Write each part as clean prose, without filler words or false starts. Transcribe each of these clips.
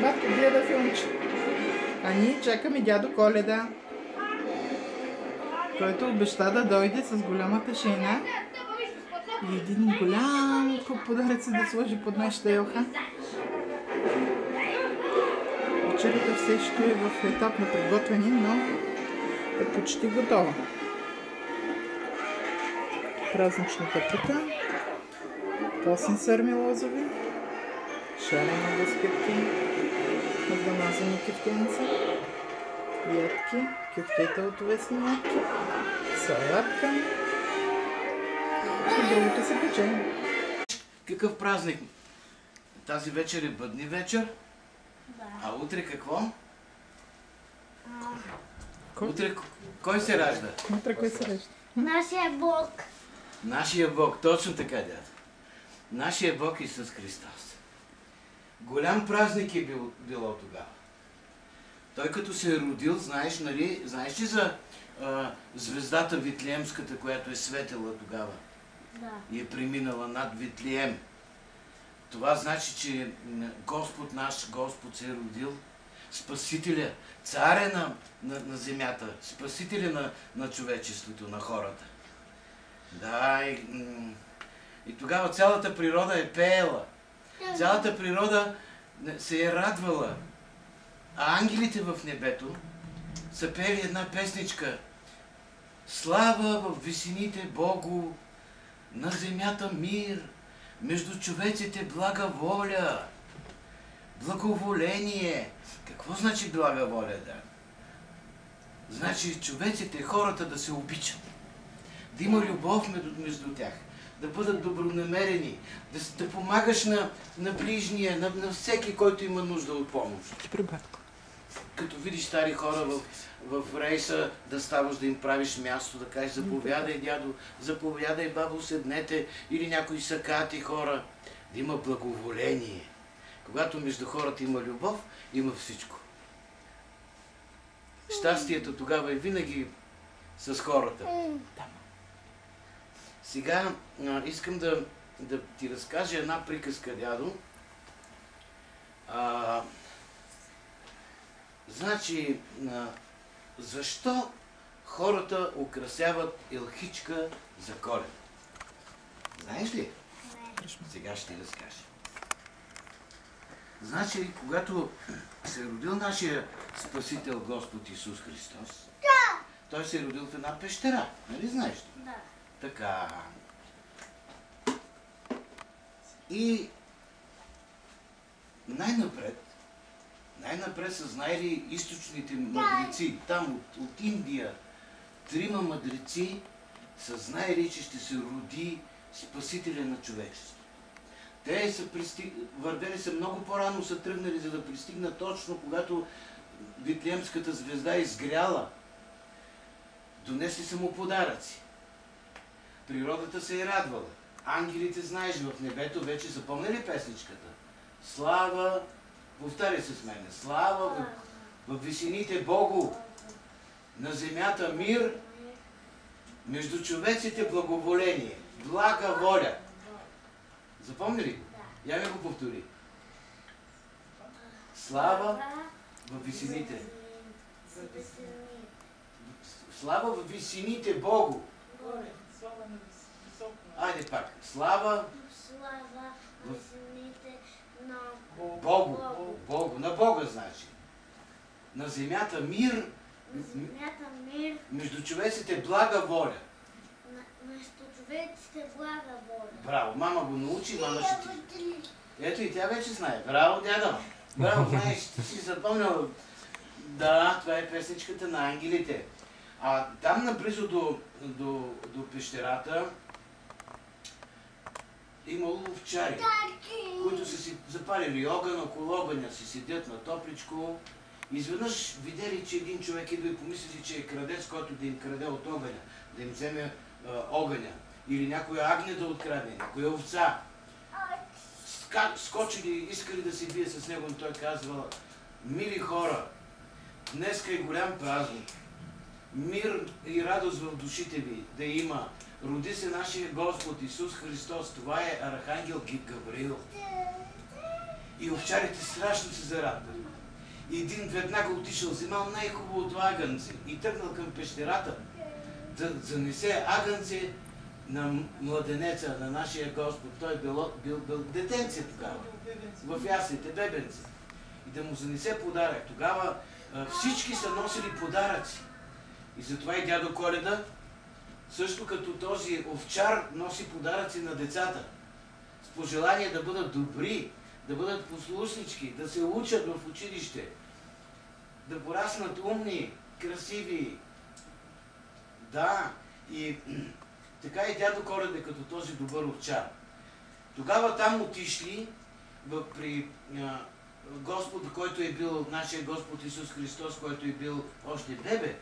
Батко гледа филмче. А ние чакаме дядо Коледа, който обеща да дойде с голямата шейна и един голям куп подаръци да сложи под нашата елха. Вечерята все ще е в етап на приготвяне, но е почти готова. Празничната кута, косен сърми лозови, шарени гъскетки, замазани кюфтенца, ядки, кюфтета от овесни ядки, салатка и другото се пече. Какъв празник? Тази вечер е бъдни вечер. Да. А утре какво? Утре кой се ражда? Утре кой се ражда? Нашия Бог. Нашия Бог, точно така, дядо. Нашия Бог Исус Христос. Голям празник е било тогава. Той като се е родил, знаеш, нали, знаеш ли за звездата Витлеемската, която е светела тогава? Да. И е преминала над Витлеем. Това значи, че Господ наш, Господ се е родил, Спасителя, царя на земята, Спасителя на човечеството, на хората. Да, и тогава цялата природа е пеела. Цялата природа се е радвала. А ангелите в небето са пели една песничка. Слава в висините Богу, на земята мир, между човеците блага воля, благоволение. Какво значи блага воля, да? Значи човеците, хората да се обичат, да има любов между тях, да бъдат добронамерени, да помагаш на ближния, на всеки, който има нужда от помощ. Като видиш стари хора в рейса, да ставаш да им правиш място, да кажеш заповядай, дядо, заповядай, бабо, седнете, или някои сакати хора, да има благоволение. Когато между хората има любов, има всичко. Щастието тогава е винаги с хората. Сега искам да ти разкажа една приказка, дядо. Значи, защо хората украсяват елхичка за Коледа? Знаеш ли? Не. Сега ще ти разкажа. Значи, когато се е родил нашия Спасител Господ Исус Христос, той се е родил в една пещера. Нали знаеш? Да. Така. И най-напред са знаели източните мъдреци, там от Индия, 3 мъдреци са знаели, че ще се роди Спасителя на човечеството. Те са вървели са много по-рано, са тръгнали, за да пристигнат точно, когато Витлеемската звезда е изгряла. Донесли са му подаръци. Природата се е радвала. Ангелите, знаеш, в небето вече запомнили песничката. Слава, повтаряй се с мене, слава в висините Богу, на земята мир, между човеците благоволение, блага воля. Запомни ли? Я ми го повтори. Слава в висините. Слава в висините Богу. Айде пак. Слава в висините на Богу. Богу. На Бога значи. На земята мир. Между човеците блага воля. Между човеците блага воля. Браво. Мама го научи, мама ще ти. Ето и тя вече знае. Браво, дядо. Браво, знаеш, ти си запомнил. Да, това е песничката на ангелите. А там наблизо до пещерата имало овчари, които са си запалили огън, около огъня си седят на топличко. Изведнъж видели, че един човек идва и помислили, че е крадец, който да им краде от огъня, да им вземе огъня. Или някоя агне да открадне, някоя овца. Скочили, искали да се бие с него, но той казва: мили хора, днеска е голям празник. Мир и радост в душите ви да има. Роди се нашия Господ Исус Христос. Това е Архангел Гавриил. И овчарите страшно се зарадвали. И един веднага отишъл, взимал най-хубавото агънце и тръгнал към пещерата да занесе агънце на младенеца, на нашия Господ. Той бил детенце тогава, в яслите, бебенце. И да му занесе подарък. Тогава всички са носили подаръци. И затова и дядо Коледа, също като този овчар, носи подаръци на децата. С пожелание да бъдат добри, да бъдат послушнички, да се учат в училище, да пораснат умни, красиви. Да, и така и дядо Коледа като този добър овчар. Тогава там отишли при Господ, който е бил нашия Господ Исус Христос, който е бил още бебе.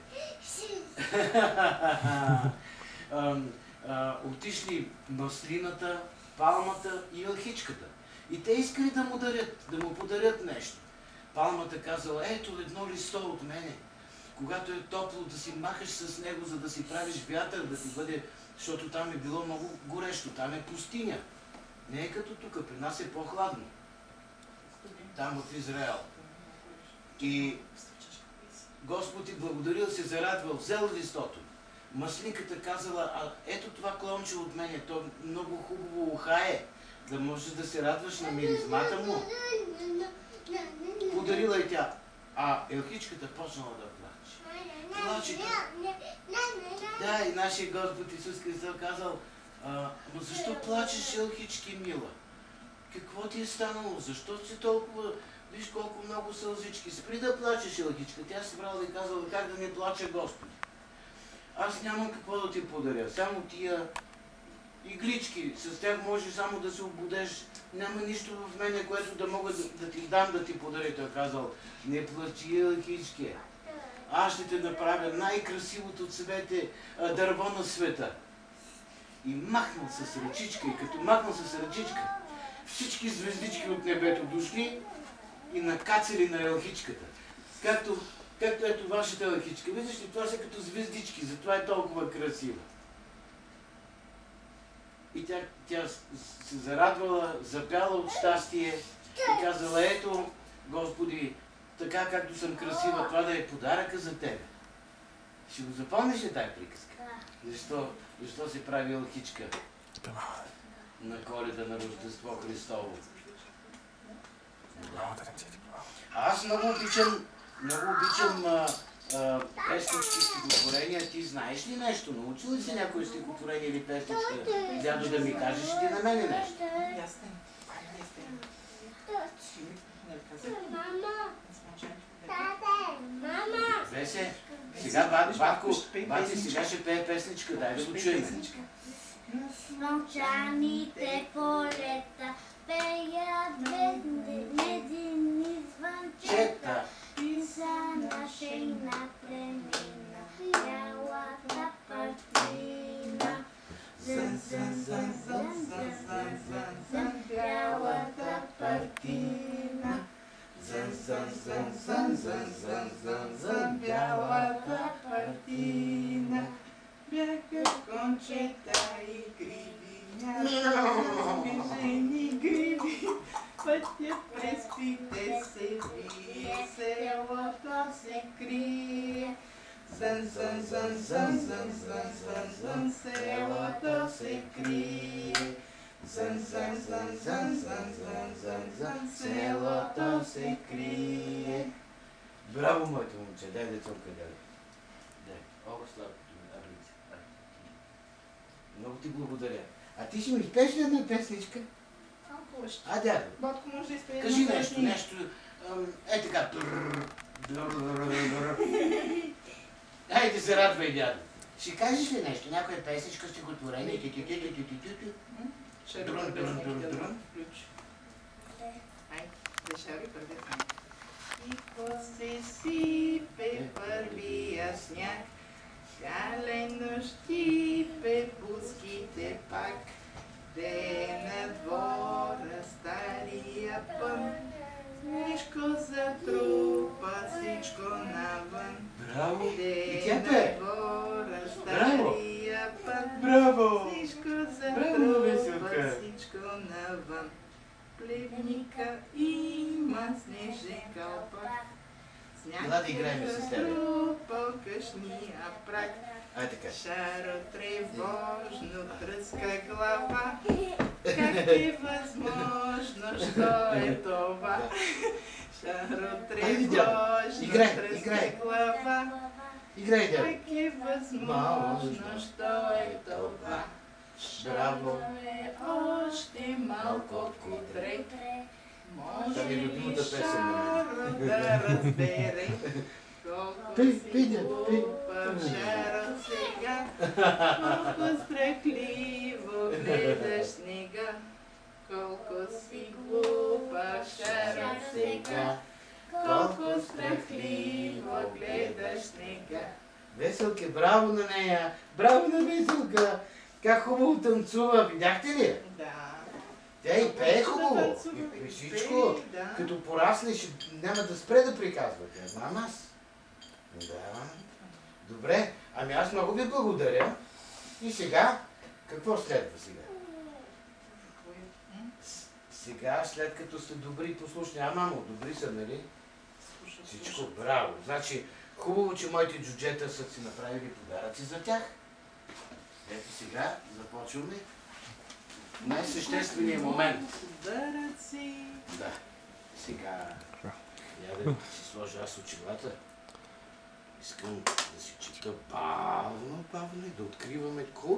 Отишли маслината, палмата и елхичката. И те искали да му подарят нещо. Палмата казала: ето едно листо от мене. Когато е топло, да си махаш с него, за да си правиш вятър, да ти бъде, защото там е било много горещо, там е пустиня. Не е като тук, при нас е по-хладно. Там в Израел. И Господ ти благодарил, се зарадвал, взел листото. Маслинката казала: ето това клонче от мене, то много хубаво ухае, да можеш да се радваш на миризмата му. Подарила и тя. А елхичката почнала да плаче. Плаче. Да, и нашия Господ Исус Христос казал: но защо плачеш, елхички мила? Какво ти е станало? Защо си толкова... Виж колко много сълзички. Спри да плачеш, елхичка. Тя се брала и казала: как да не плача, Господи? Аз нямам какво да ти подаря. Само тия иглички. С тях може само да се обудеш. Няма нищо в мене, което да мога да ти дам, да ти подаря. Той казал: не плачи, елхички. Аз ще те направя най-красивото цвете дърво на света. И махнал с ръчичка. И като махнал с ръчичка, всички звездички от небето дошли и накацали на елхичката. Както ето вашата елхичка. Виждаш ли, това са като звездички, затова е толкова красива. И тя се зарадвала, запяла от щастие и казала: ето, Господи, така както съм красива, това да е подаръка за тебе. Ще го запомниш ли тая приказка? Защо се прави елхичка на Коледа, на Рождество Христово? Аз много обичам песнички, стихотворения. Ти знаеш ли нещо? Научил ли си някое стихотворение или песничка? Дядо, да ми кажеш ти на мене нещо. Весе, сега бати сега ще пее песничка, дай да го чуем. Мълчаните полета пеят медени звънчета и за нашейна племина бялата партина. Зън, зън, зън, зън, зън, зън, зън, зън, бялата партина. Зън, зън, зън, зън, зън, зън, зън, зън, бялата партина. Бяха кончета и гриби, движени гриби, пътя през пите се вие, селото се крие. Зън, зън, зън, зън, зън, зън, зън, зън, селото се крие. Зън, зън, зън, зън, зън, зън, зън, зън, селото се крие. Браво, моето момче, дай децонка, дай. Много сладко. Много ти благодаря. А ти ще ми изпееш ли една песничка? А, дядо. Батко, може да изпее. Кажи нещо. Е така. Хайде се радвай, дядо. Ще кажеш ли нещо? Някоя песничка, стихотворение? Ще да включи. Ай, да шари първи. И после сипе първия сняг, калено щипе пуските пак, де на двора стария пън, снежко затрупа всичко навън. Браво! И Де тя на пее! двора Браво! стария пън, Браво! всичко Браво, затрупа Веселка! всичко навън. Плевника и има снежен кълпак. Ела да играем с теб. По къшния прак. Ай така. Шаро тревожно тръска глава. Как е възможно, що е това? Шаро тревожно тръска глава. Играй, дядо. Как е възможно, що е това? Браво. Е още малко кудре. Може Това ми е ли любимата песен на Шаро да разбере колко си глупав Шаро сега, колко страхливо гледаш снега, колко си глупав Шаро сега, колко страхливо гледаш снега. Веселка, браво на нея! Браво на Веселка! Как хубаво танцува, видяхте ли? Да. Тя и пее хубаво. И И всичко, пее, да. като пораснеш, няма да спре да приказва. Тя знам аз. Да. Добре, ами аз много ви благодаря. И сега, какво следва сега? Сега, след като сте добри и послушни, мамо, добри са, нали? Всичко, браво. Значи, хубаво, че моите джуджета са си направили подаръци за тях. Ето сега започваме най-същественият момент. Подаръци. Да. Сега, я да си сложа аз очилата. Искам да си чета бавно, бавно и да откриваме какво.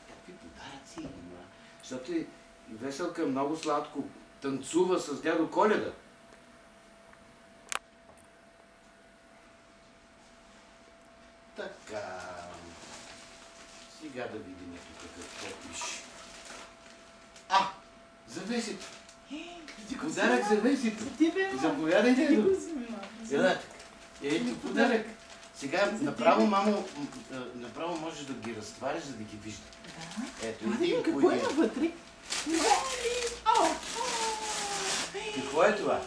Какви подаръци има. Защото и Веселка много сладко танцува с дядо Коледа. Така. Сега да видим тук какво пише. Завесето. Подарък за Весето. Заповядай, дядо. Елате. Ето подарък. Сега направо, мамо, направо можеш да ги разтвариш, за да ги виждаш. Ето, един по Какво един. има вътре? Какво е това?